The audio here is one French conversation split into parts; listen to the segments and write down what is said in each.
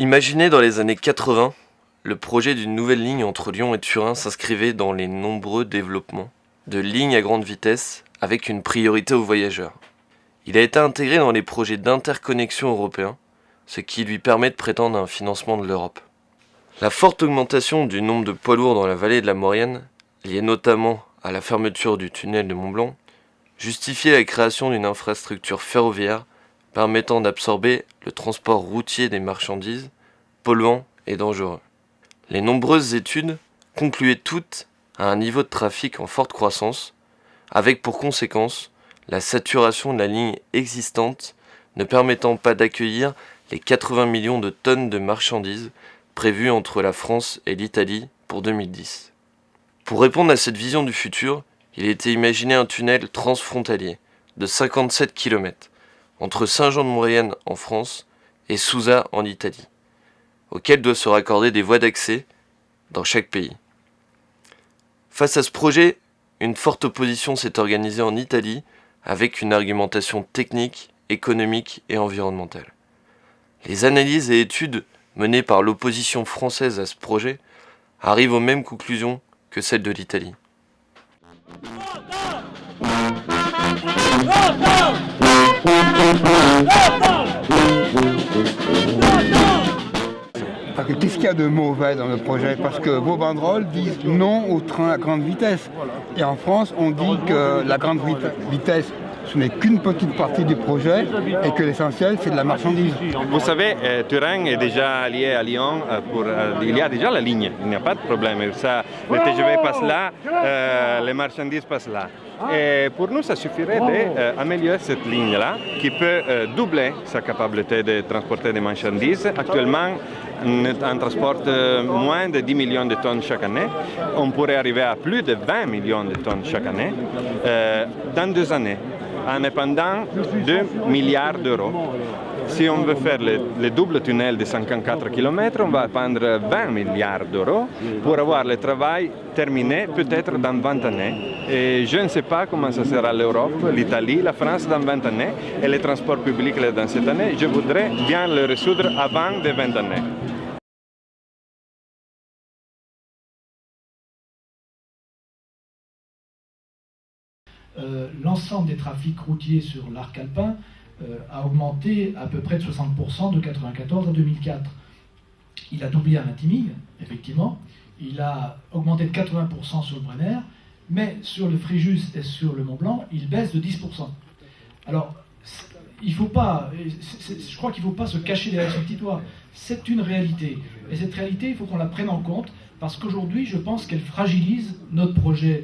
Imaginé dans les années 80, le projet d'une nouvelle ligne entre Lyon et Turin s'inscrivait dans les nombreux développements de lignes à grande vitesse avec une priorité aux voyageurs. Il a été intégré dans les projets d'interconnexion européens, ce qui lui permet de prétendre à un financement de l'Europe. La forte augmentation du nombre de poids lourds dans la vallée de la Maurienne, liée notamment à la fermeture du tunnel de Mont-Blanc, justifiait la création d'une infrastructure ferroviaire permettant d'absorber le transport routier des marchandises, polluants et dangereux. Les nombreuses études concluaient toutes à un niveau de trafic en forte croissance, avec pour conséquence la saturation de la ligne existante ne permettant pas d'accueillir les 80 millions de tonnes de marchandises prévues entre la France et l'Italie pour 2010. Pour répondre à cette vision du futur, il a été imaginé un tunnel transfrontalier de 57 km entre Saint-Jean-de-Maurienne en France et Susa en Italie, auquel doivent se raccorder des voies d'accès dans chaque pays. Face à ce projet, une forte opposition s'est organisée en Italie avec une argumentation technique, économique et environnementale. Les analyses et études menées par l'opposition française à ce projet arrivent aux mêmes conclusions que celles de l'Italie. Qu'est-ce qu'il y a de mauvais dans le projet? Parce que vos banderoles disent non au train à grande vitesse. Et en France, on dit que la grande vitesse, ce n'est qu'une petite partie du projet et que l'essentiel, c'est de la marchandise. Vous savez, Turin est déjà lié à Lyon, il y a déjà la ligne, il n'y a pas de problème. Ça, le TGV passe là, les marchandises passent là. Et pour nous, ça suffirait d'améliorer cette ligne-là, qui peut doubler sa capacité de transporter des marchandises. Actuellement, on transporte moins de 10 millions de tonnes chaque année. On pourrait arriver à plus de 20 millions de tonnes chaque année dans 2 années, en épandant 2 milliards d'euros. Si on veut faire le double tunnel de 54 km, on va prendre 20 milliards d'euros pour avoir le travail terminé peut-être dans 20 années. Et je ne sais pas comment ça sera l'Europe, l'Italie, la France dans 20 années et les transports publics dans cette année. Je voudrais bien le résoudre avant de 20 années. L'ensemble des trafics routiers sur l'arc alpin a augmenté à peu près de 60% de 1994 à 2004. Il a doublé à Vintimille, effectivement. Il a augmenté de 80% sur le Brenner, mais sur le Fréjus et sur le Mont-Blanc, il baisse de 10%. Alors, je crois qu'il ne faut pas se cacher derrière ce petit doigt. C'est une réalité. Et cette réalité, il faut qu'on la prenne en compte, parce qu'aujourd'hui, je pense qu'elle fragilise notre projet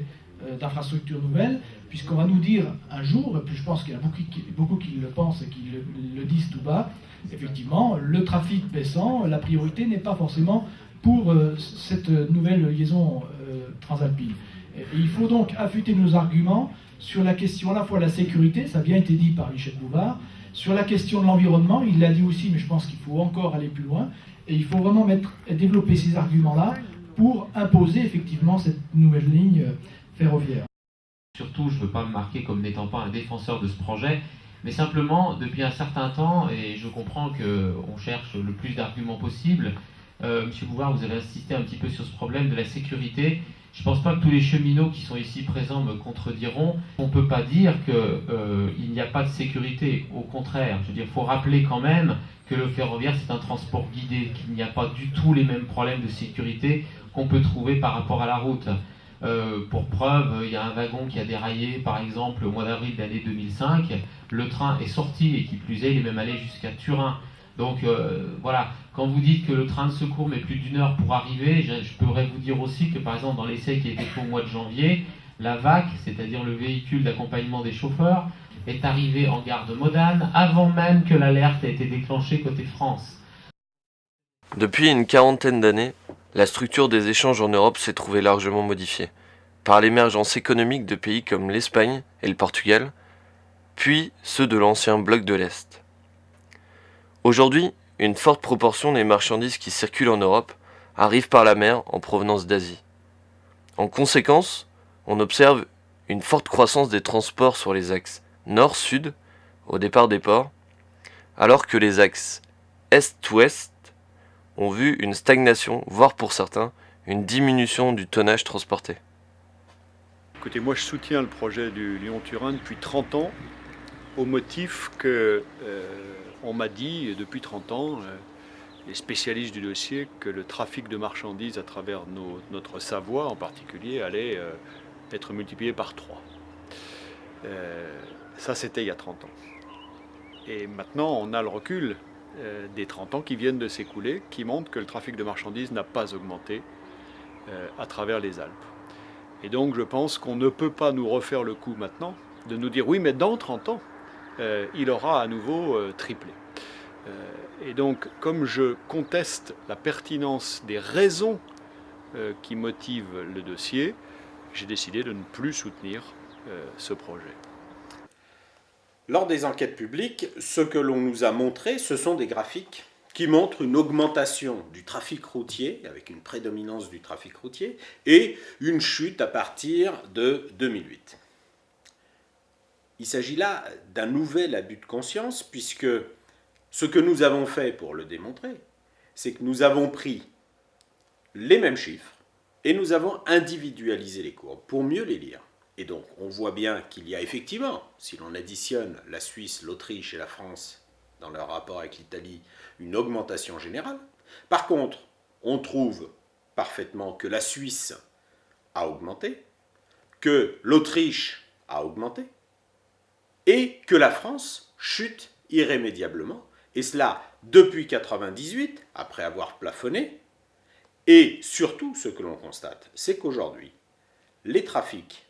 d'infrastructure nouvelle, puisqu'on va nous dire un jour, et puis je pense qu'il y a beaucoup qui le pensent et qui le disent tout bas, effectivement, le trafic baissant, la priorité n'est pas forcément pour cette nouvelle liaison transalpine. Et il faut donc affûter nos arguments sur la question à la fois de la sécurité, ça a bien été dit par Michel Bouvard, sur la question de l'environnement, il l'a dit aussi, mais je pense qu'il faut encore aller plus loin, et il faut vraiment développer ces arguments-là pour imposer effectivement cette nouvelle ligne ferroviaire. Surtout, je ne veux pas me marquer comme n'étant pas un défenseur de ce projet, mais simplement, depuis un certain temps, et je comprends qu'on cherche le plus d'arguments possible, Monsieur Bouvard, vous avez insisté un petit peu sur ce problème de la sécurité. Je ne pense pas que tous les cheminots qui sont ici présents me contrediront. On ne peut pas dire qu'il n'y a pas de sécurité. Au contraire, je veux dire, il faut rappeler quand même que le ferroviaire, c'est un transport guidé, qu'il n'y a pas du tout les mêmes problèmes de sécurité qu'on peut trouver par rapport à la route. Pour preuve, il y a un wagon qui a déraillé, par exemple, au mois d'avril de l'année 2005. Le train est sorti, et qui plus est, il est même allé jusqu'à Turin. Donc voilà, quand vous dites que le train de secours met plus d'1 heure pour arriver, je pourrais vous dire aussi que, par exemple, dans l'essai qui a été fait au mois de janvier, la VAC, c'est-à-dire le véhicule d'accompagnement des chauffeurs, est arrivé en gare de Modane avant même que l'alerte ait été déclenchée côté France. Depuis une quarantaine d'années, la structure des échanges en Europe s'est trouvée largement modifiée, par l'émergence économique de pays comme l'Espagne et le Portugal, puis ceux de l'ancien bloc de l'Est. Aujourd'hui, une forte proportion des marchandises qui circulent en Europe arrivent par la mer en provenance d'Asie. En conséquence, on observe une forte croissance des transports sur les axes nord-sud au départ des ports, alors que les axes est-ouest ont vu une stagnation, voire pour certains, une diminution du tonnage transporté. Écoutez, moi je soutiens le projet du Lyon-Turin depuis 30 ans, au motif que on m'a dit depuis 30 ans, les spécialistes du dossier, que le trafic de marchandises à travers notre Savoie en particulier allait être multiplié par 3. Ça c'était il y a 30 ans. Et maintenant on a le recul des 30 ans qui viennent de s'écouler, qui montrent que le trafic de marchandises n'a pas augmenté à travers les Alpes. Et donc je pense qu'on ne peut pas nous refaire le coup maintenant de nous dire oui mais dans 30 ans il aura à nouveau triplé. Et donc comme je conteste la pertinence des raisons qui motivent le dossier, j'ai décidé de ne plus soutenir ce projet. Lors des enquêtes publiques, ce que l'on nous a montré, ce sont des graphiques qui montrent une augmentation du trafic routier, avec une prédominance du trafic routier, et une chute à partir de 2008. Il s'agit là d'un nouvel abus de conscience, puisque ce que nous avons fait pour le démontrer, c'est que nous avons pris les mêmes chiffres et nous avons individualisé les courbes pour mieux les lire. Et donc on voit bien qu'il y a effectivement, si l'on additionne la Suisse, l'Autriche et la France dans leur rapport avec l'Italie, une augmentation générale. Par contre, on trouve parfaitement que la Suisse a augmenté, que l'Autriche a augmenté, et que la France chute irrémédiablement, et cela depuis 1998, après avoir plafonné, et surtout ce que l'on constate, c'est qu'aujourd'hui, les trafics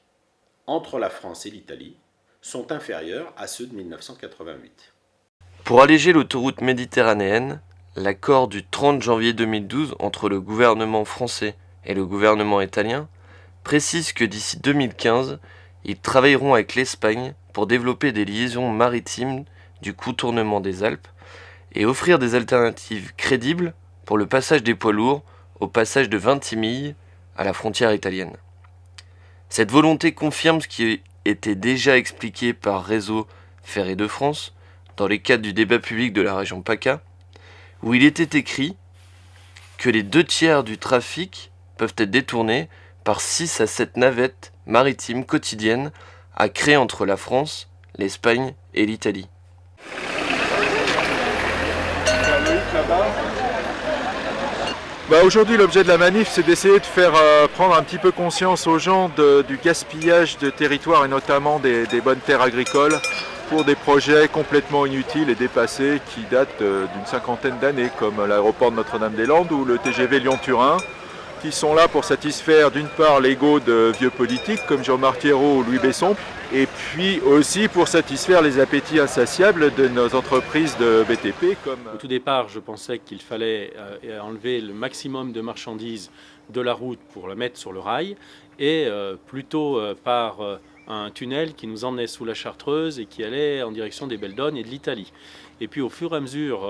entre la France et l'Italie sont inférieurs à ceux de 1988. Pour alléger l'autoroute méditerranéenne, l'accord du 30 janvier 2012 entre le gouvernement français et le gouvernement italien précise que d'ici 2015, ils travailleront avec l'Espagne pour développer des liaisons maritimes du contournement des Alpes et offrir des alternatives crédibles pour le passage des poids lourds au passage de Ventimille à la frontière italienne. Cette volonté confirme ce qui était déjà expliqué par Réseau Ferré de France dans les cadres du débat public de la région PACA, où il était écrit que les 2/3 du trafic peuvent être détournés par 6 à 7 navettes maritimes quotidiennes à créer entre la France, l'Espagne et l'Italie. Aujourd'hui, l'objet de la manif, c'est d'essayer de faire prendre un petit peu conscience aux gens du gaspillage de territoire et notamment des bonnes terres agricoles pour des projets complètement inutiles et dépassés qui datent d'une cinquantaine d'années, comme l'aéroport de Notre-Dame-des-Landes ou le TGV Lyon-Turin, qui sont là pour satisfaire d'une part l'ego de vieux politiques comme Jean-Marc Ayrault ou Louis Besson, et puis aussi pour satisfaire les appétits insatiables de nos entreprises de BTP. Au tout départ, je pensais qu'il fallait enlever le maximum de marchandises de la route pour la mettre sur le rail, et plutôt par un tunnel qui nous emmenait sous la Chartreuse et qui allait en direction des Belledonnes et de l'Italie. Et puis au fur et à mesure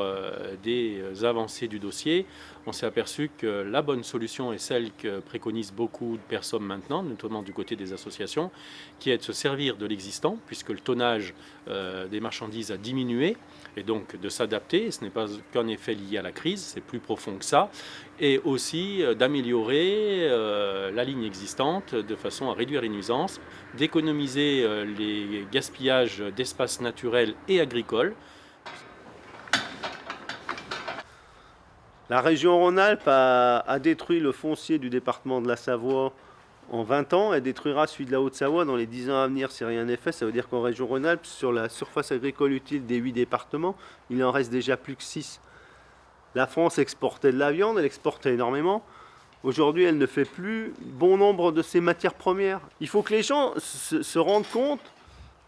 des avancées du dossier, on s'est aperçu que la bonne solution est celle que préconisent beaucoup de personnes maintenant, notamment du côté des associations, qui est de se servir de l'existant, puisque le tonnage des marchandises a diminué, et donc de s'adapter. Ce n'est pas qu'un effet lié à la crise, c'est plus profond que ça, et aussi d'améliorer la ligne existante de façon à réduire les nuisances, d'économiser les gaspillages d'espaces naturels et agricoles. La région Rhône-Alpes a détruit le foncier du département de la Savoie en 20 ans. Elle détruira celui de la Haute-Savoie dans les 10 ans à venir si rien n'est fait. Ça veut dire qu'en région Rhône-Alpes, sur la surface agricole utile des 8 départements, il en reste déjà plus que 6. La France exportait de la viande, elle exportait énormément. Aujourd'hui, elle ne fait plus bon nombre de ses matières premières. Il faut que les gens se rendent compte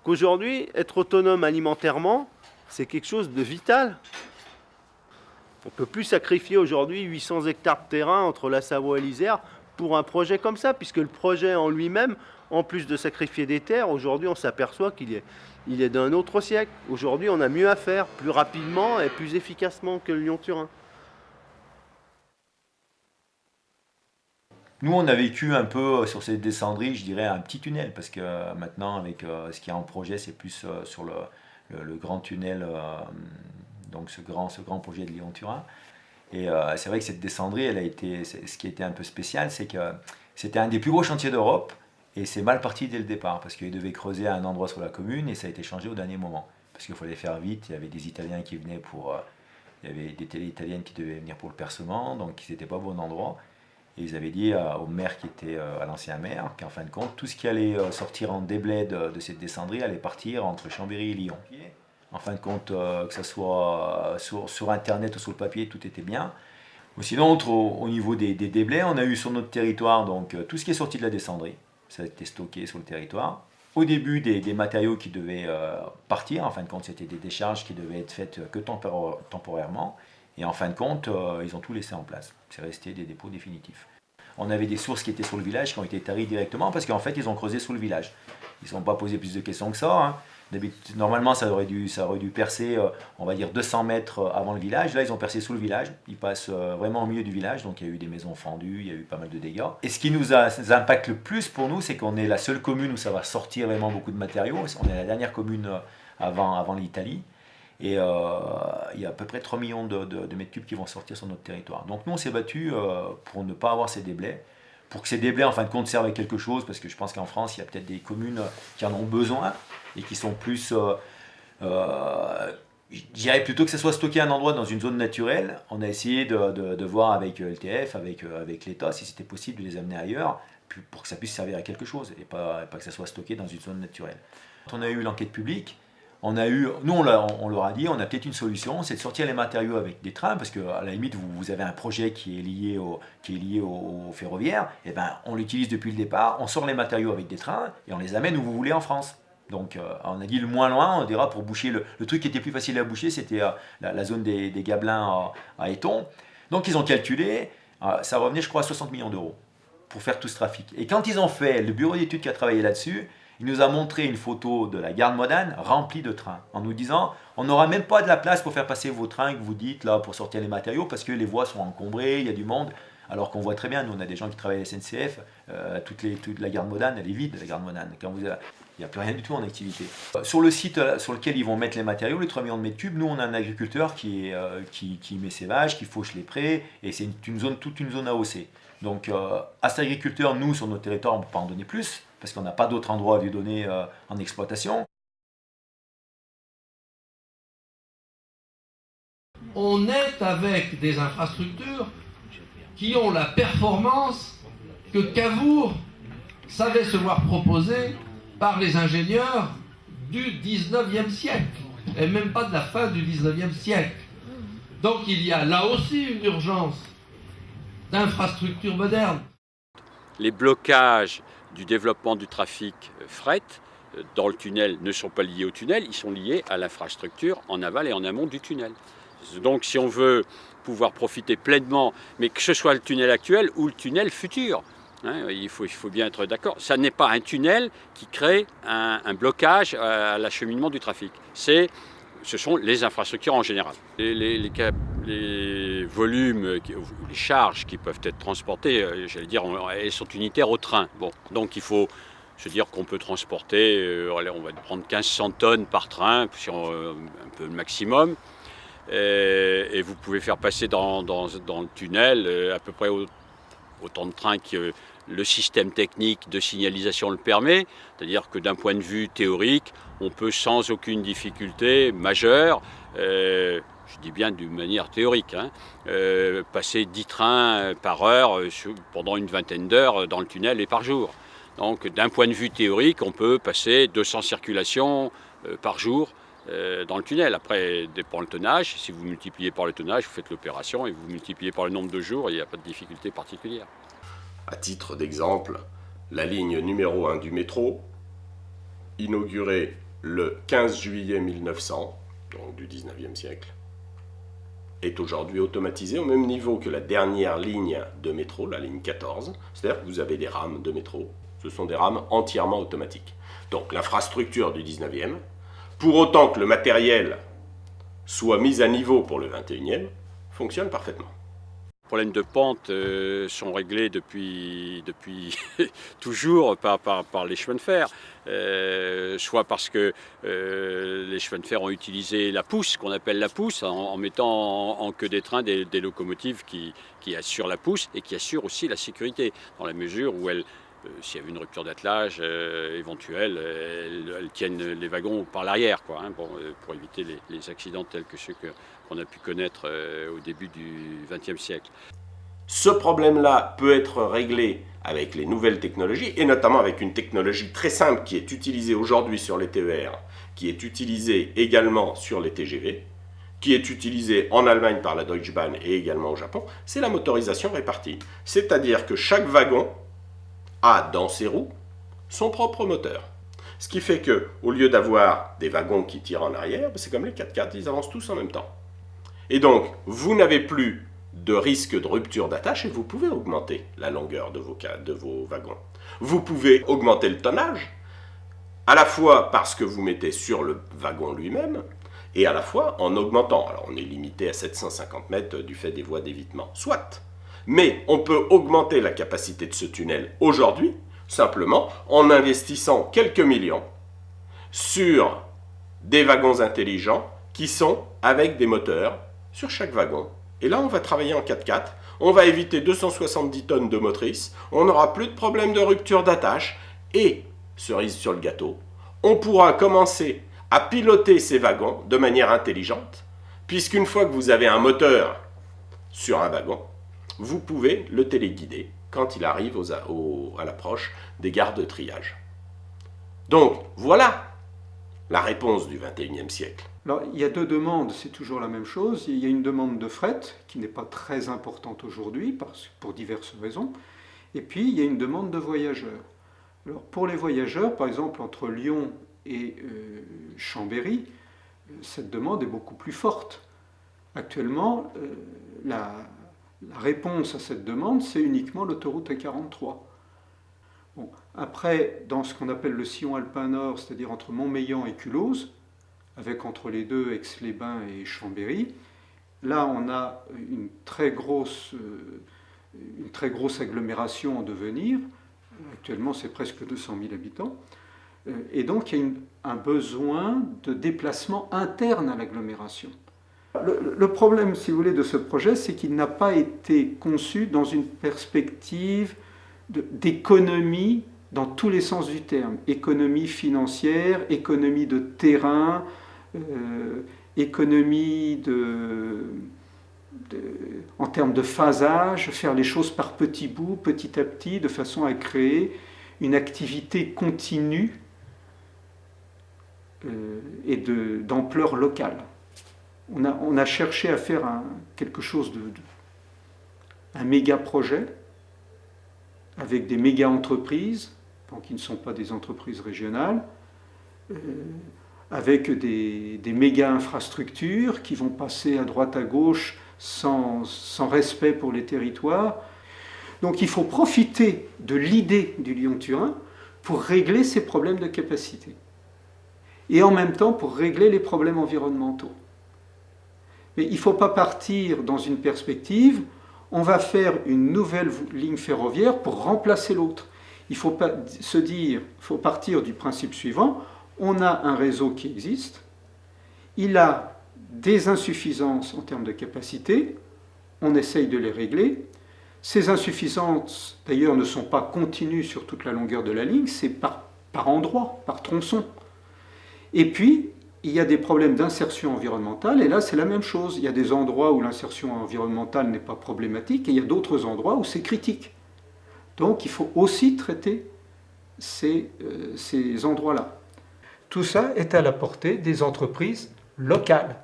qu'aujourd'hui, être autonome alimentairement, c'est quelque chose de vital. On ne peut plus sacrifier aujourd'hui 800 hectares de terrain entre la Savoie et l'Isère pour un projet comme ça, puisque le projet en lui-même, en plus de sacrifier des terres, aujourd'hui on s'aperçoit qu'il est d'un autre siècle. Aujourd'hui on a mieux à faire, plus rapidement et plus efficacement que le Lyon-Turin. Nous, on a vécu un peu sur ces descendries, je dirais, un petit tunnel, parce que maintenant, avec ce qu'il y a en projet, c'est plus sur le grand tunnel, donc ce grand projet de Lyon-Turin. Et c'est vrai que cette descendrie, elle a été, ce qui était un peu spécial, c'est que c'était un des plus gros chantiers d'Europe et c'est mal parti dès le départ parce qu'ils devaient creuser à un endroit sur la commune et ça a été changé au dernier moment. Parce qu'il fallait faire vite, il y avait des Italiens qui venaient pour... il y avait des télé italiennes qui devaient venir pour le percement, donc ils n'étaient pas au bon endroit. Et ils avaient dit au maire qui était, à l'ancien maire, qu'en fin de compte, tout ce qui allait sortir en déblai de cette descendrie allait partir entre Chambéry et Lyon. En fin de compte, que ce soit sur Internet ou sur le papier, tout était bien. Ou sinon, au niveau des déblais, on a eu sur notre territoire donc, tout ce qui est sorti de la descendrie. Ça a été stocké sur le territoire. Au début, des matériaux qui devaient partir. En fin de compte, c'était des décharges qui devaient être faites que temporairement. Et en fin de compte, ils ont tout laissé en place. C'est resté des dépôts définitifs. On avait des sources qui étaient sur le village, qui ont été taries directement, parce qu'en fait, ils ont creusé sous le village. Ils ne sont pas posé plus de questions que ça. Hein. Normalement, ça aurait dû percer, on va dire, 200 mètres avant le village. Là, ils ont percé sous le village. Ils passent vraiment au milieu du village, donc il y a eu des maisons fendues, il y a eu pas mal de dégâts. Et ce qui nous impacte le plus pour nous, c'est qu'on est la seule commune où ça va sortir vraiment beaucoup de matériaux. On est la dernière commune avant l'Italie. Et il y a à peu près 3 millions de mètres cubes qui vont sortir sur notre territoire. Donc nous, on s'est battu pour ne pas avoir ces déblais, pour que ces déblais, en fin de compte, servent à quelque chose, parce que je pense qu'en France, il y a peut-être des communes qui en ont besoin, et qui sont plus... je dirais plutôt que ça soit stocké à un endroit dans une zone naturelle. On a essayé de voir avec LTF, avec l'État, si c'était possible de les amener ailleurs, pour que ça puisse servir à quelque chose, et pas que ça soit stocké dans une zone naturelle. Quand on a eu l'enquête publique, nous on leur a dit, on a peut-être une solution, c'est de sortir les matériaux avec des trains, parce qu'à la limite, vous avez un projet qui est lié au ferroviaire, et ben on l'utilise depuis le départ, on sort les matériaux avec des trains, et on les amène où vous voulez en France. Donc on a dit le moins loin, on dira pour boucher, le truc qui était plus facile à boucher, c'était la zone des Gabelins à Éton. Donc ils ont calculé, ça revenait je crois à 60 millions d'euros pour faire tout ce trafic. Et quand ils ont fait, le bureau d'études qui a travaillé là-dessus, il nous a montré une photo de la gare de Modane remplie de trains, en nous disant on n'aura même pas de la place pour faire passer vos trains que vous dites là pour sortir les matériaux parce que les voies sont encombrées, il y a du monde. Alors qu'on voit très bien, nous on a des gens qui travaillent à la SNCF, toute la gare de Modane, elle est vide la gare de Modane. Il n'y a plus rien du tout en activité. Sur le site sur lequel ils vont mettre les matériaux, les 3 millions de mètres cubes, nous on a un agriculteur qui met ses vaches, qui fauche les prés, et c'est toute une zone AOC. Donc à cet agriculteur, nous sur notre territoire, on ne peut pas en donner plus, parce qu'on n'a pas d'autre endroit à lui donner en exploitation. On est avec des infrastructures qui ont la performance que Cavour savait se voir proposer par les ingénieurs du 19e siècle, et même pas de la fin du 19e siècle. Donc il y a là aussi une urgence d'infrastructures modernes. Les blocages du développement du trafic fret dans le tunnel ne sont pas liés au tunnel, ils sont liés à l'infrastructure en aval et en amont du tunnel. Donc si on veut pouvoir profiter pleinement, mais que ce soit le tunnel actuel ou le tunnel futur, hein, il faut bien être d'accord, ça n'est pas un tunnel qui crée un blocage à l'acheminement du trafic. Ce sont les infrastructures en général. Les volumes, les charges qui peuvent être transportées, j'allais dire, elles sont unitaires au train. Bon, donc il faut se dire qu'on peut transporter, on va prendre 1500 tonnes par train, un peu le maximum. Et vous pouvez faire passer dans le tunnel à peu près autant de trains que le système technique de signalisation le permet. C'est-à-dire que d'un point de vue théorique, on peut sans aucune difficulté majeure, je dis bien d'une manière théorique, hein, passer 10 trains par heure pendant une vingtaine d'heures dans le tunnel et par jour. Donc d'un point de vue théorique, on peut passer 200 circulations par jour dans le tunnel. Après, dépend le tonnage. Si vous multipliez par le tonnage, vous faites l'opération et vous multipliez par le nombre de jours, il n'y a pas de difficulté particulière. À titre d'exemple, la ligne numéro 1 du métro, inaugurée le 15 juillet 1900, donc du 19e siècle, est aujourd'hui automatisée au même niveau que la dernière ligne de métro, la ligne 14. C'est-à-dire que vous avez des rames de métro, ce sont des rames entièrement automatiques. Donc l'infrastructure du 19e, pour autant que le matériel soit mis à niveau pour le 21e, fonctionne parfaitement. Les problèmes de pente sont réglés depuis toujours par les chemins de fer, soit parce que les chemins de fer ont utilisé la pousse, qu'on appelle la pousse, en mettant en queue des trains des locomotives qui assurent la pousse et qui assurent aussi la sécurité, dans la mesure où s'il y avait une rupture d'attelage éventuelle, elles tiennent les wagons par l'arrière, quoi, hein, pour éviter les accidents tels que ceux qu'on a pu connaître au début du XXe siècle. Ce problème-là peut être réglé avec les nouvelles technologies, et notamment avec une technologie très simple qui est utilisée aujourd'hui sur les TER, qui est utilisée également sur les TGV, qui est utilisée en Allemagne par la Deutsche Bahn et également au Japon, c'est la motorisation répartie. C'est-à-dire que chaque wagon a dans ses roues son propre moteur. Ce qui fait que, au lieu d'avoir des wagons qui tirent en arrière, c'est comme les 4x4, ils avancent tous en même temps. Et donc, vous n'avez plus de risque de rupture d'attache et vous pouvez augmenter la longueur de vos wagons. Vous pouvez augmenter le tonnage, à la fois parce que vous mettez sur le wagon lui-même, et à la fois en augmentant. Alors, on est limité à 750 mètres du fait des voies d'évitement, soit. Mais on peut augmenter la capacité de ce tunnel aujourd'hui, simplement en investissant quelques millions sur des wagons intelligents qui sont avec des moteurs sur chaque wagon. Et là, on va travailler en 4x4, on va éviter 270 tonnes de motrices, on n'aura plus de problème de rupture d'attache, et, cerise sur le gâteau, on pourra commencer à piloter ces wagons de manière intelligente, puisqu'une fois que vous avez un moteur sur un wagon, vous pouvez le téléguider quand il arrive à l'approche des gares de triage. Donc, voilà la réponse du XXIe siècle. Alors, il y a deux demandes, c'est toujours la même chose. Il y a une demande de fret, qui n'est pas très importante aujourd'hui, pour diverses raisons. Et puis, il y a une demande de voyageurs. Alors, pour les voyageurs, par exemple, entre Lyon et Chambéry, cette demande est beaucoup plus forte. Actuellement, la réponse à cette demande, c'est uniquement l'autoroute A43. Bon, après, dans ce qu'on appelle le sillon alpin nord, c'est-à-dire entre Montmélian et Culose, avec entre les deux Aix-les-Bains et Chambéry, là on a une très grosse agglomération en devenir. Actuellement, c'est presque 200 000 habitants. Et donc, il y a un besoin de déplacement interne à l'agglomération. Le problème, si vous voulez, de ce projet, c'est qu'il n'a pas été conçu dans une perspective d'économie dans tous les sens du terme. Économie financière, économie de terrain, économie en termes de phasage, faire les choses par petits bouts, petit à petit, de façon à créer une activité continue et d'ampleur locale. On a cherché à faire quelque chose un méga projet avec des méga entreprises, qui ne sont pas des entreprises régionales, avec des méga infrastructures qui vont passer à droite à gauche sans respect pour les territoires. Donc il faut profiter de l'idée du Lyon-Turin pour régler ces problèmes de capacité. Et en même temps pour régler les problèmes environnementaux. Mais il ne faut pas partir dans une perspective, on va faire une nouvelle ligne ferroviaire pour remplacer l'autre. Il faut pas se dire, il faut partir du principe suivant, on a un réseau qui existe, il a des insuffisances en termes de capacité, on essaye de les régler. Ces insuffisances, d'ailleurs, ne sont pas continues sur toute la longueur de la ligne, c'est par endroits, par tronçons. Et puis, il y a des problèmes d'insertion environnementale, et là c'est la même chose. Il y a des endroits où l'insertion environnementale n'est pas problématique, et il y a d'autres endroits où c'est critique. Donc il faut aussi traiter ces endroits-là. Tout ça est à la portée des entreprises locales,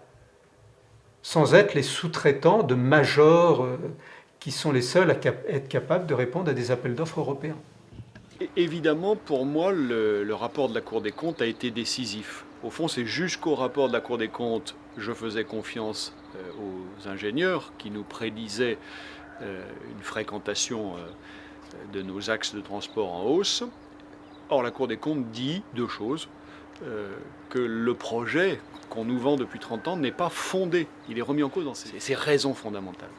sans être les sous-traitants de majors qui sont les seuls à être capables de répondre à des appels d'offres européens. Évidemment, pour moi, le rapport de la Cour des comptes a été décisif. Au fond, c'est jusqu'au rapport de la Cour des comptes, je faisais confiance aux ingénieurs qui nous prédisaient une fréquentation de nos axes de transport en hausse. Or, la Cour des comptes dit deux choses. Que le projet qu'on nous vend depuis 30 ans n'est pas fondé. Il est remis en cause dans ses raisons fondamentales.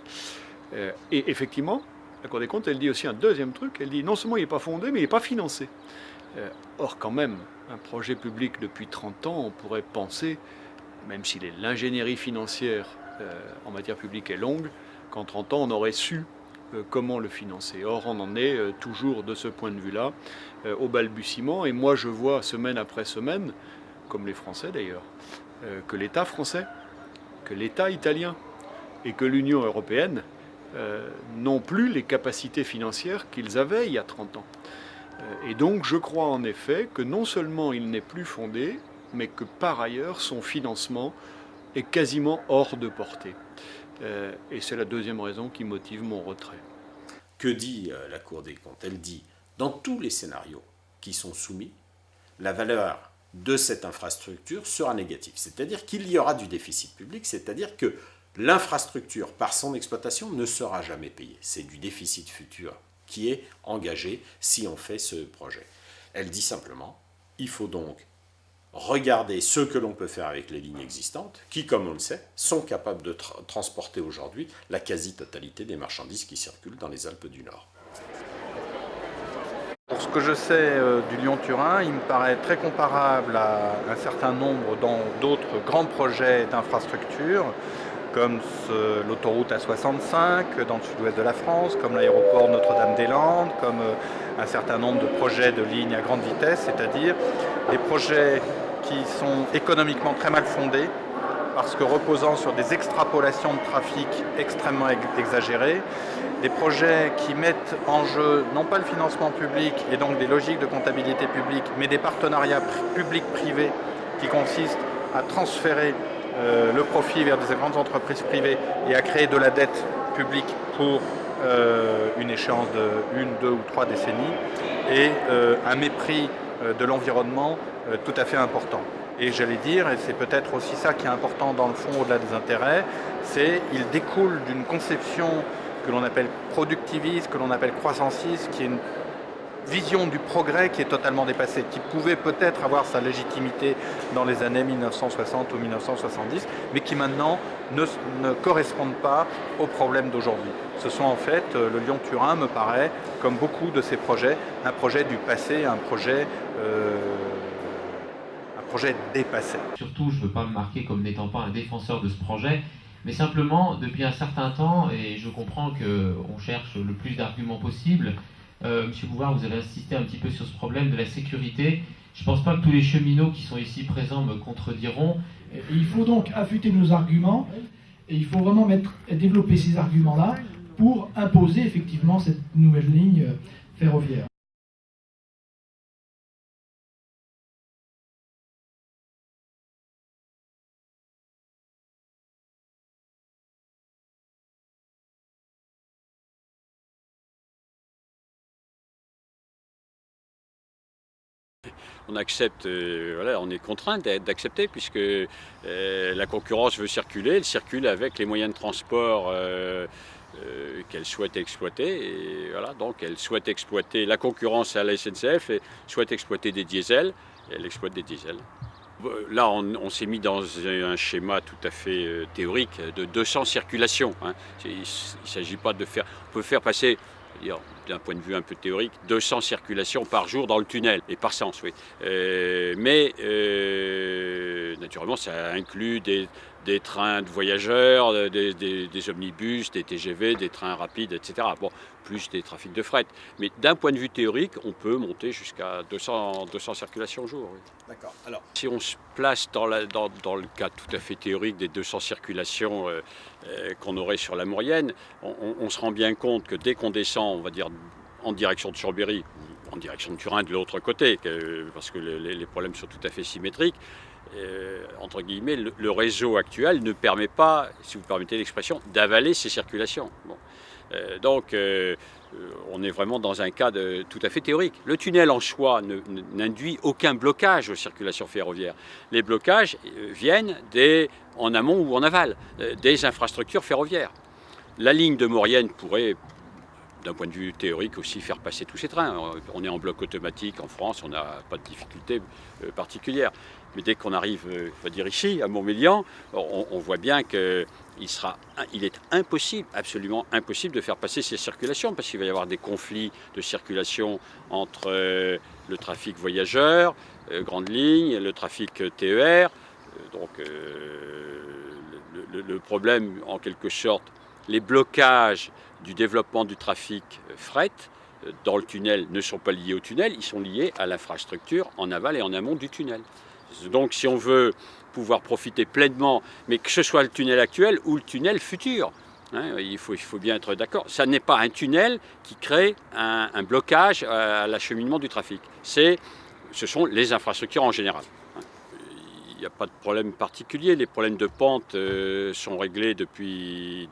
Et effectivement, la Cour des comptes, elle dit aussi un deuxième truc, elle dit non seulement il n'est pas fondé, mais il n'est pas financé. Or, quand même, un projet public depuis 30 ans, on pourrait penser, même si l'ingénierie financière en matière publique est longue, qu'en 30 ans, on aurait su comment le financer. Or, on en est toujours de ce point de vue-là au balbutiement. Et moi, je vois semaine après semaine, comme les Français d'ailleurs, que l'État français, que l'État italien et que l'Union européenne n'ont plus les capacités financières qu'ils avaient il y a 30 ans. Et donc, je crois en effet que non seulement il n'est plus fondé, mais que par ailleurs, son financement est quasiment hors de portée. Et c'est la deuxième raison qui motive mon retrait. Que dit la Cour des comptes? Elle dit, dans tous les scénarios qui sont soumis, la valeur de cette infrastructure sera négative. C'est-à-dire qu'il y aura du déficit public, c'est-à-dire que l'infrastructure, par son exploitation, ne sera jamais payée. C'est du déficit futur qui est engagé si on fait ce projet. Elle dit simplement, il faut donc regarder ce que l'on peut faire avec les lignes existantes, qui, comme on le sait, sont capables de transporter aujourd'hui la quasi-totalité des marchandises qui circulent dans les Alpes du Nord. Pour ce que je sais du Lyon-Turin, il me paraît très comparable à un certain nombre d'autres grands projets d'infrastructures, comme l'autoroute A65 dans le sud-ouest de la France, comme l'aéroport Notre-Dame-des-Landes, comme un certain nombre de projets de lignes à grande vitesse, c'est-à-dire des projets qui sont économiquement très mal fondés, parce que reposant sur des extrapolations de trafic extrêmement exagérées, des projets qui mettent en jeu non pas le financement public et donc des logiques de comptabilité publique, mais des partenariats publics-privés qui consistent à transférer le profit vers des grandes entreprises privées et à créer de la dette publique pour une échéance de 1, 2 ou 3 décennies, et un mépris de l'environnement tout à fait important. Et j'allais dire, et c'est peut-être aussi ça qui est important dans le fond au-delà des intérêts, c'est qu'il découle d'une conception que l'on appelle productiviste, que l'on appelle croissanciste, qui est une vision du progrès qui est totalement dépassée, qui pouvait peut-être avoir sa légitimité dans les années 1960 ou 1970, mais qui maintenant ne correspondent pas aux problèmes d'aujourd'hui. Ce sont en fait, le Lyon-Turin me paraît, comme beaucoup de ces projets, un projet du passé, un projet dépassé. Surtout, je ne veux pas me marquer comme n'étant pas un défenseur de ce projet, mais simplement, depuis un certain temps, et je comprends qu'on cherche le plus d'arguments possible, Monsieur Bouvard, vous avez insisté un petit peu sur ce problème de la sécurité. Je ne pense pas que tous les cheminots qui sont ici présents me contrediront. Et il faut donc affûter nos arguments, et il faut vraiment développer ces arguments-là pour imposer effectivement cette nouvelle ligne ferroviaire. On accepte, voilà, on est contraint d'accepter puisque la concurrence veut circuler, elle circule avec les moyens de transport qu'elle souhaite exploiter. Et voilà, donc elle souhaite exploiter la concurrence à la SNCF et souhaite exploiter des diesels, et elle exploite des diesels. Là, on s'est mis dans un schéma tout à fait théorique de 200 circulations. Hein. Il ne s'agit pas de faire... On peut faire passer... d'un point de vue un peu théorique, 200 circulations par jour dans le tunnel, et par sens, oui. Mais naturellement, ça inclut des trains de voyageurs, des omnibus, des TGV, des trains rapides, etc. Bon, plus des trafics de fret. Mais d'un point de vue théorique, on peut monter jusqu'à 200 circulations au jour. Oui. D'accord. Alors, si on se place dans le cas tout à fait théorique des 200 circulations qu'on aurait sur la Maurienne, on se rend bien compte que dès qu'on descend, on va dire, en direction de Chambéry, ou en direction de Turin de l'autre côté, parce que les problèmes sont tout à fait symétriques, entre guillemets, le réseau actuel ne permet pas, si vous permettez l'expression, d'avaler ces circulations. Bon. Donc, on est vraiment dans un cas tout à fait théorique. Le tunnel en soi n'induit aucun blocage aux circulations ferroviaires. Les blocages viennent en amont ou en aval, des infrastructures ferroviaires. La ligne de Maurienne pourrait, d'un point de vue théorique, aussi faire passer tous ces trains. On est en bloc automatique en France, on n'a pas de difficulté particulière. Mais dès qu'on arrive, on va dire ici, à Montmélian, on voit bien que il est impossible, absolument impossible de faire passer ces circulations parce qu'il va y avoir des conflits de circulation entre le trafic voyageurs, grande ligne, le trafic TER. Le problème, en quelque sorte, les blocages du développement du trafic fret dans le tunnel ne sont pas liés au tunnel, ils sont liés à l'infrastructure en aval et en amont du tunnel. Donc si on veut pouvoir profiter pleinement, mais que ce soit le tunnel actuel ou le tunnel futur, hein, il faut bien être d'accord, ça n'est pas un tunnel qui crée un blocage à l'acheminement du trafic, ce sont les infrastructures en général. Il n'y a pas de problème particulier, les problèmes de pente sont réglés depuis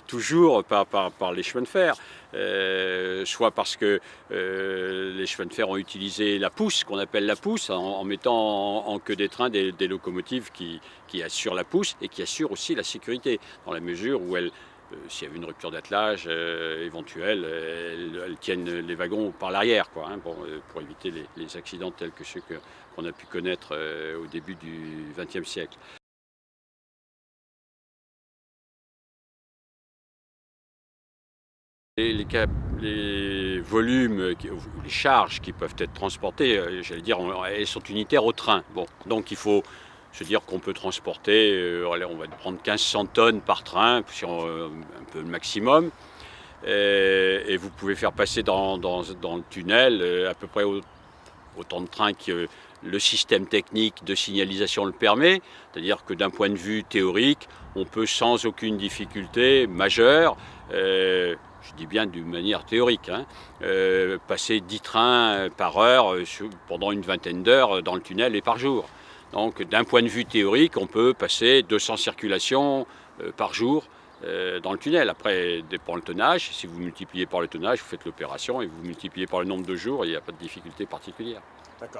toujours par les chemins de fer, soit parce que les chemins de fer ont utilisé la pousse, qu'on appelle la pousse, en mettant en queue des trains des locomotives qui assurent la pousse et qui assurent aussi la sécurité, dans la mesure où s'il y avait une rupture d'attelage éventuelle, elles tiennent les wagons par l'arrière, hein, pour éviter les accidents tels que ceux qu'on a pu connaître au début du XXe siècle. Les volumes ou les charges qui peuvent être transportées, j'allais dire, elles sont unitaires au train. Bon, donc il faut se dire qu'on peut transporter, on va prendre 1500 tonnes par train, un peu le maximum. Et vous pouvez faire passer dans le tunnel à peu près autant de trains que le système technique de signalisation le permet. C'est-à-dire que d'un point de vue théorique, on peut sans aucune difficulté majeure, je dis bien d'une manière théorique, hein, passer 10 trains par heure pendant une vingtaine d'heures dans le tunnel et par jour. Donc d'un point de vue théorique, on peut passer 200 circulations par jour dans le tunnel. Après, dépend le tonnage. Si vous multipliez par le tonnage, vous faites l'opération et vous multipliez par le nombre de jours, il n'y a pas de difficulté particulière. D'accord.